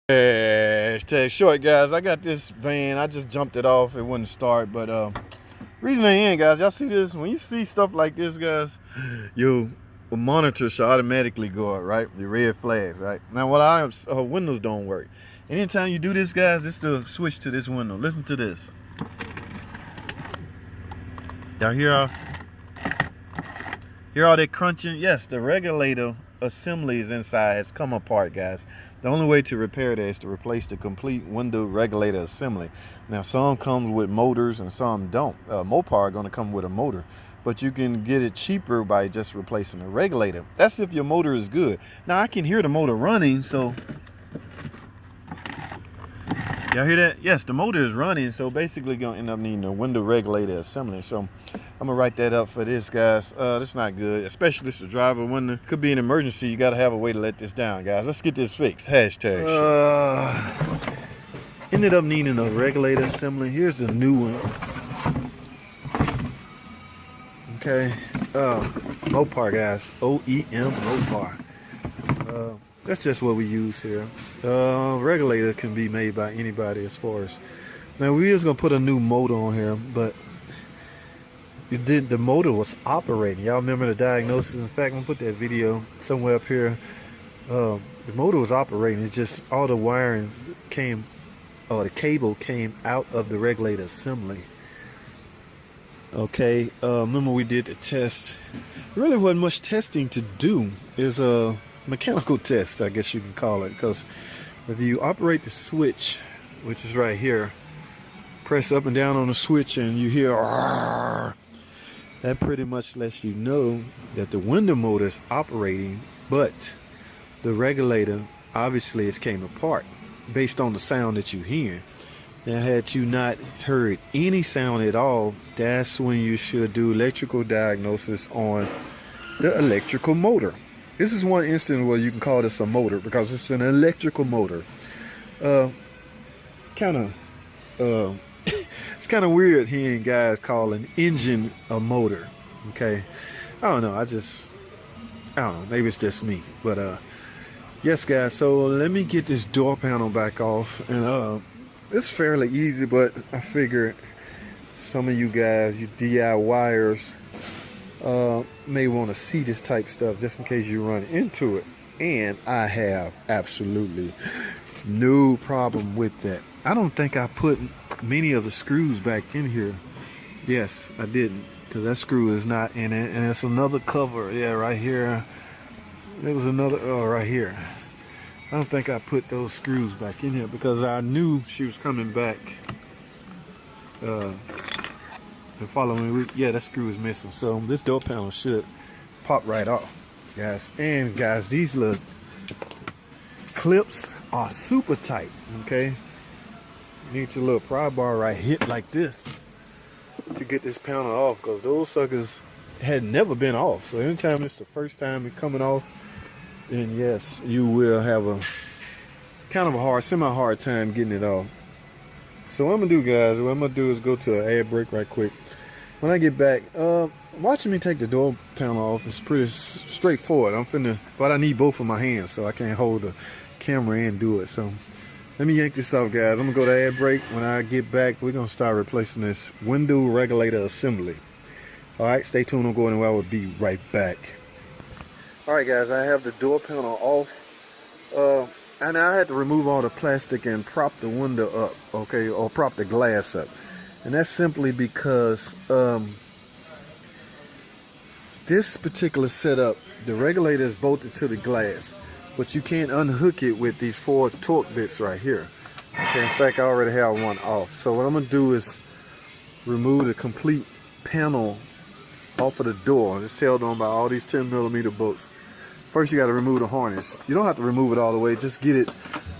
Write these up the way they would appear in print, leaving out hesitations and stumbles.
Hashtag short, guys. I got this van. I just jumped it off. It wouldn't start, but reason I ain't, guys. Y'all see this? When you see stuff like this, guys, your monitor should automatically go up, right? The red flags, right? Now, what windows don't work. Anytime you do this, guys, it's the switch to this window. Listen to this. Y'all hear all that crunching? Yes, the regulator assemblies inside has come apart, guys. The only way to repair that is to replace the complete window regulator assembly. Now, some comes with motors and some don't. Mopar are going to come with a motor, but you can get it cheaper by just replacing the regulator. That's if your motor is good. Now, I can hear the motor running, so y'all hear that? Yes, the motor is running, so basically going to end up needing a window regulator assembly. So I'm going to write that up for this, guys. This is not good, especially this is a driver window. Could be an emergency. You got to have a way to let this down, guys. Let's get this fixed. Hashtag ended up needing a regulator assembly. Here's the new one. Okay. Mopar, guys. OEM Mopar. That's just what we use here. Regulator can be made by anybody as far as. Now, we just going to put a new motor on here, but the motor was operating. Y'all remember the diagnosis? In fact, I'm gonna put that video somewhere up here. The motor was operating. It's just all the wiring came, or the cable came out of the regulator assembly. Okay, remember we did the test. There really wasn't much testing to do. It's a mechanical test, I guess you can call it, because if you operate the switch, which is right here, press up and down on the switch and you hear "Arr!" That pretty much lets you know that the window motor is operating, but the regulator obviously it came apart based on the sound that you hear. Now, had you not heard any sound at all, that's when you should do electrical diagnosis on the electrical motor. This is one instance where you can call this a motor because it's an electrical motor. It's kind of weird hearing guys call an engine a motor. Okay, I don't know. I don't know. Maybe it's just me. But yes, guys. So let me get this door panel back off, and it's fairly easy. But I figure some of you guys, you DIYers, may want to see this type stuff just in case you run into it. And I have absolutely no problem with that. I don't think I put many of the screws back in here. Yes, I didn't, because that screw is not in it, and it's another cover. Yeah, right here. There was another. Oh, right here. I don't think I put those screws back in here because I knew she was coming back the following week. Yeah, that screw is missing, so this door panel should pop right off, guys. And guys, these little clips are super tight. Okay. You need your little pry bar right here like this to get this panel off, because those suckers had never been off. So anytime it's the first time it's coming off, then yes, you will have a kind of a semi-hard time getting it off. So what I'm gonna do, guys, what I'm gonna do is go to an ad break right quick. When I get back, watching me take the door panel off is pretty straightforward. But I need both of my hands, so I can't hold the camera and do it. So let me yank this off, guys. I'm gonna go to ad break. When I get back, we're gonna start replacing this window regulator assembly. All right, stay tuned. I'm going anywhere. I will be right back. All right, guys, I have the door panel off, and I had to remove all the plastic and prop the window up, okay, or prop the glass up. And that's simply because this particular setup, the regulator is bolted to the glass, but you can't unhook it with these 4 torque bits right here. Okay, in fact, I already have one off. So what I'm gonna do is remove the complete panel off of the door. It's held on by all these 10mm bolts. First, you got to remove the harness. You don't have to remove it all the way. Just get it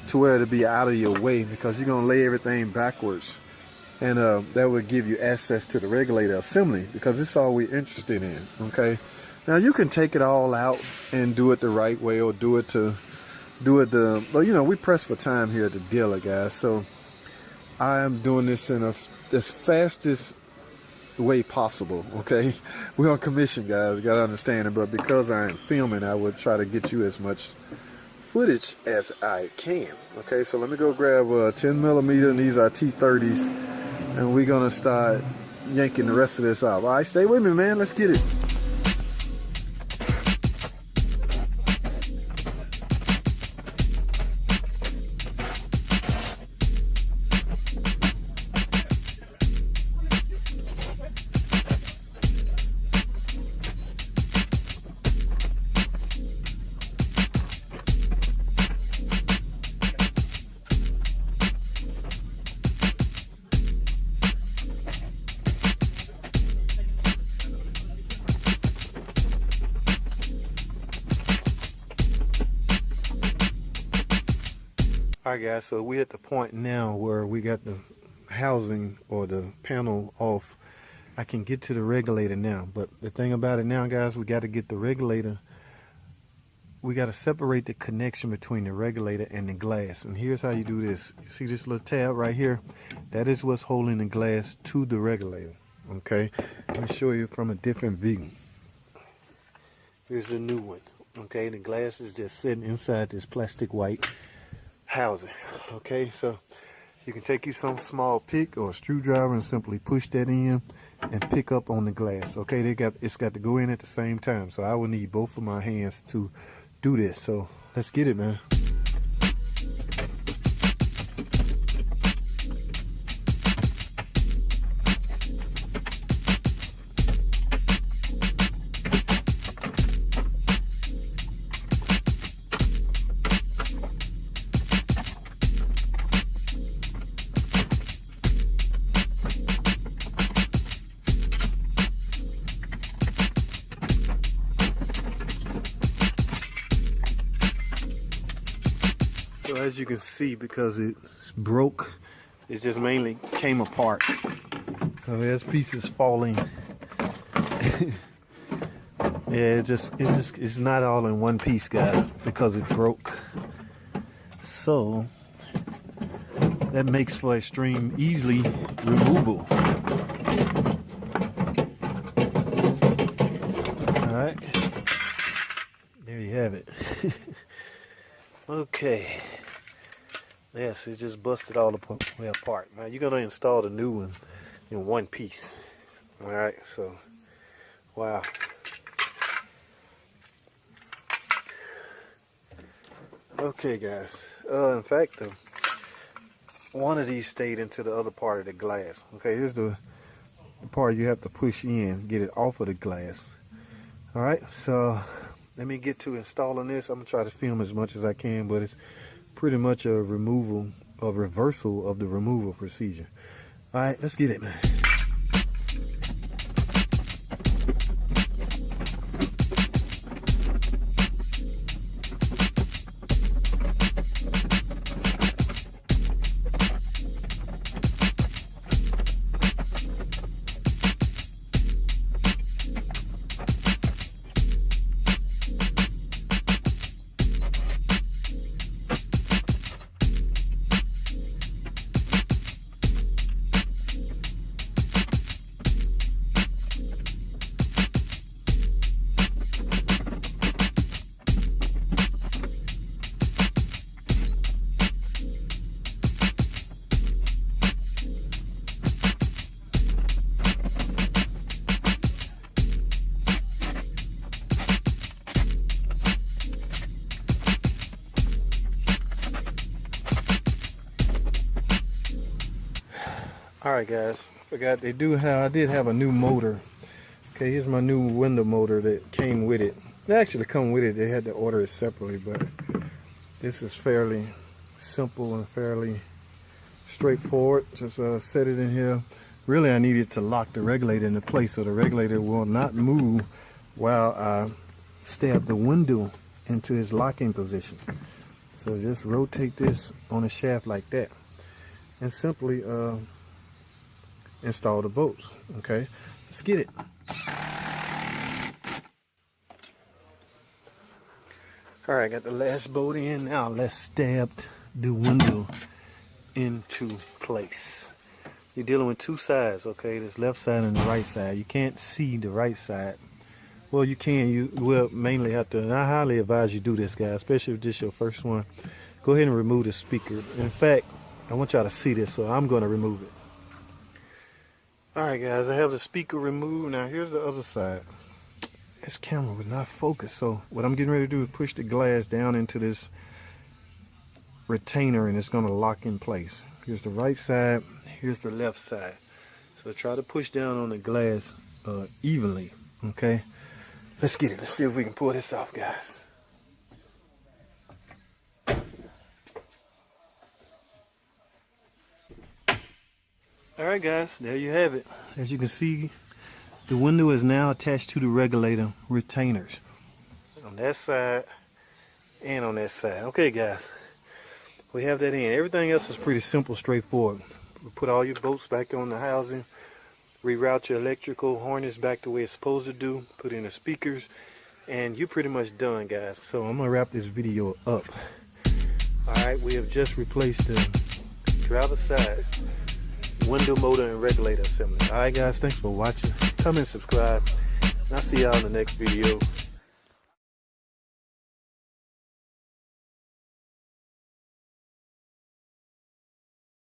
to where it'll be out of your way, because you're gonna lay everything backwards, and that will give you access to the regulator assembly, because it's all we're interested in. Okay. Now you can take it all out and do it the right way, or do it well, you know, we press for time here at the dealer, guys. So I am doing this in as fastest way possible. Okay, we're on commission, guys. You gotta understand it, but because I am filming, I would try to get you as much footage as I can. Okay, so let me go grab a 10 millimeter, and these are T30s, and we're gonna start yanking the rest of this off. All right, stay with me, man. Let's get it. Alright guys, so we're at the point now where we got the housing or the panel off. I can get to the regulator now, but the thing about it now, guys, we got to get the regulator. We got to separate the connection between the regulator and the glass. And here's how you do this. You see this little tab right here? That is what's holding the glass to the regulator. Okay, let me show you from a different view. Here's the new one. Okay, the glass is just sitting inside this plastic white housing. Okay, so you can take you some small pick or a screwdriver and simply push that in and pick up on the glass. Okay, it's got to go in at the same time, so I will need both of my hands to do this. So let's get it, man. So as you can see, because it's broke, it just mainly came apart. So there's pieces falling. Yeah, it's not all in one piece, guys, because it broke. So that makes for extreme easily removal. All right, there you have it. Okay. Yes, it just busted all the way apart. Now you're gonna install the new one in one piece. All right, so wow. Okay, guys. In fact, one of these stayed into the other part of the glass. Okay, here's the part you have to push in, get it off of the glass. All right, so let me get to installing this. I'm gonna try to film as much as I can, but it's pretty much a reversal of the removal procedure. All right, let's get it, man. Alright guys, I did have a new motor. Okay, here's my new window motor that came with it. They actually come with it, they had to order it separately, but this is fairly simple and fairly straightforward. Just set it in here. Really I needed to lock the regulator into place so the regulator will not move while I stab the window into its locking position. So just rotate this on a shaft like that and simply install the bolts. Okay, let's get it. All right, got the last bolt in. Now let's stab the window into place. You're dealing with two sides, okay? This left side and the right side. You can't see the right side, Well, you will mainly have to, and I highly advise you do this, guys, especially if this is your first one. Go ahead and remove the speaker. In fact, I want y'all to see this, so I'm going to remove it. All right, guys, I have the speaker removed. Now, here's the other side. This camera would not focus, so what I'm getting ready to do is push the glass down into this retainer, and it's going to lock in place. Here's the right side, here's the left side. So try to push down on the glass evenly, okay? Let's get it. Let's see if we can pull this off, guys. All right, guys, there you have it. As you can see, the window is now attached to the regulator retainers on that side and on that side. Okay, guys, we have that in. Everything else is pretty simple, straightforward. Put all your bolts back on the housing, reroute your electrical harness back the way it's supposed to do, put in the speakers, and you're pretty much done, guys. So I'm gonna wrap this video up. All right, we have just replaced the driver's side window, motor, and regulator assembly. All right, guys, thanks for watching. Comment, subscribe, and I'll see y'all in the next video.